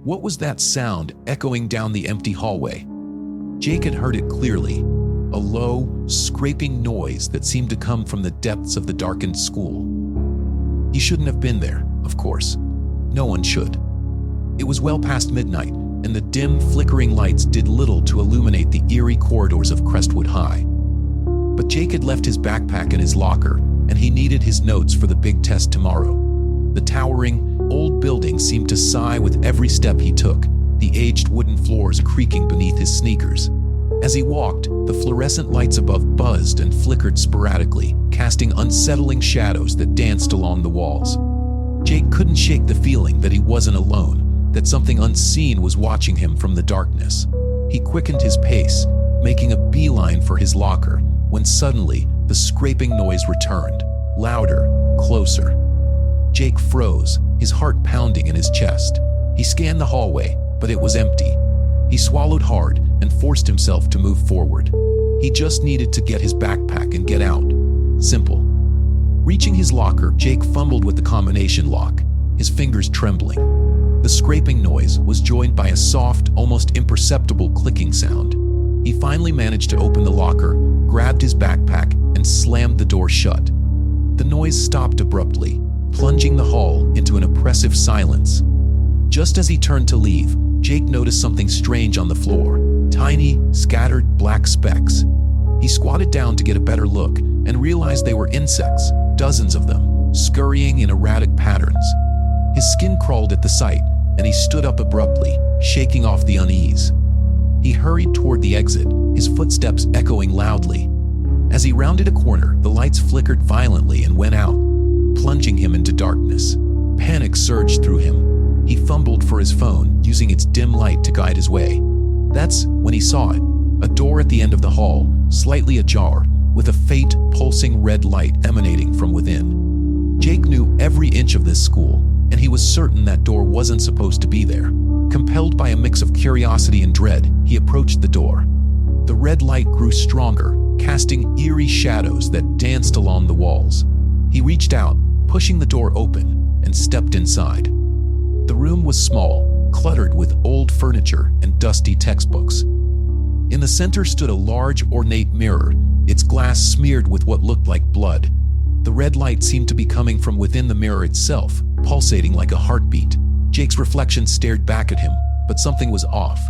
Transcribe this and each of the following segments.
What was that sound echoing down the empty hallway? Jake had heard it clearly, a low, scraping noise that seemed to come from the depths of the darkened school. He shouldn't have been there, of course. No one should. It was well past midnight, and the dim, flickering lights did little to illuminate the eerie corridors of Crestwood High. But Jake had left his backpack in his locker, and he needed his notes for the big test tomorrow. The towering, old building seemed to sigh with every step he took, the aged wooden floors creaking beneath his sneakers. As he walked, the fluorescent lights above buzzed and flickered sporadically, casting unsettling shadows that danced along the walls. Jake couldn't shake the feeling that he wasn't alone, that something unseen was watching him from the darkness. He quickened his pace, making a beeline for his locker, when suddenly the scraping noise returned, louder, closer. Jake froze, his heart pounding in his chest. He scanned the hallway, but it was empty. He swallowed hard and forced himself to move forward. He just needed to get his backpack and get out. Simple. Reaching his locker, Jake fumbled with the combination lock, his fingers trembling. The scraping noise was joined by a soft, almost imperceptible clicking sound. He finally managed to open the locker, grabbed his backpack, and slammed the door shut. The noise stopped abruptly, plunging the hall into an oppressive silence. Just as he turned to leave, Jake noticed something strange on the floor, tiny, scattered black specks. He squatted down to get a better look and realized they were insects, dozens of them, scurrying in erratic patterns. His skin crawled at the sight, and he stood up abruptly, shaking off the unease. He hurried toward the exit, his footsteps echoing loudly. As he rounded a corner, the lights flickered violently and went out, plunging him into darkness. Panic surged through him. He fumbled for his phone, using its dim light to guide his way. That's when he saw it, a door at the end of the hall, slightly ajar, with a faint, pulsing red light emanating from within. Jake knew every inch of this school, and he was certain that door wasn't supposed to be there. Compelled by a mix of curiosity and dread, he approached the door. The red light grew stronger, casting eerie shadows that danced along the walls. He reached out, pushing the door open, and stepped inside. The room was small, cluttered with old furniture and dusty textbooks. In the center stood a large, ornate mirror, its glass smeared with what looked like blood. The red light seemed to be coming from within the mirror itself, pulsating like a heartbeat. Jake's reflection stared back at him, but something was off.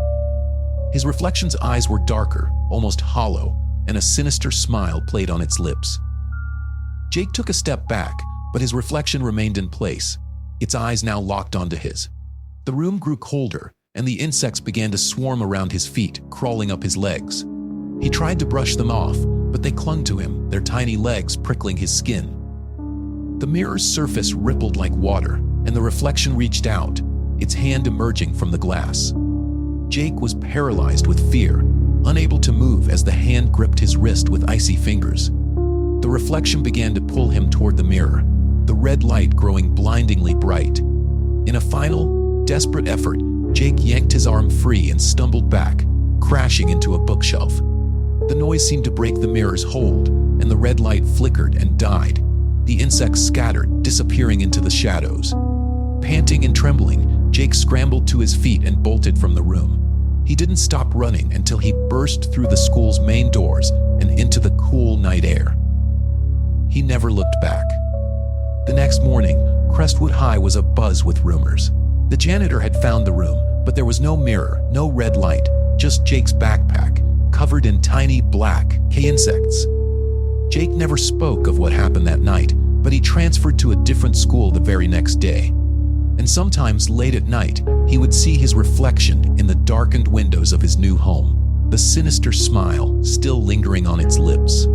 His reflection's eyes were darker, almost hollow, and a sinister smile played on its lips. Jake took a step back, but his reflection remained in place, its eyes now locked onto his. The room grew colder, and the insects began to swarm around his feet, crawling up his legs. He tried to brush them off, but they clung to him, their tiny legs prickling his skin. The mirror's surface rippled like water, and the reflection reached out, its hand emerging from the glass. Jake was paralyzed with fear, unable to move as the hand gripped his wrist with icy fingers. The reflection began to pull him toward the mirror, the red light growing blindingly bright. In a final, desperate effort, Jake yanked his arm free and stumbled back, crashing into a bookshelf. The noise seemed to break the mirror's hold, and the red light flickered and died. The insects scattered, disappearing into the shadows. Panting and trembling, Jake scrambled to his feet and bolted from the room. He didn't stop running until he burst through the school's main doors and into the cool night air. He never looked back. The next morning, Crestwood High was abuzz with rumors. The janitor had found the room, but there was no mirror, no red light, just Jake's backpack, covered in tiny black insects. Jake never spoke of what happened that night, but he transferred to a different school the very next day. And sometimes late at night, he would see his reflection in the darkened windows of his new home, the sinister smile still lingering on its lips.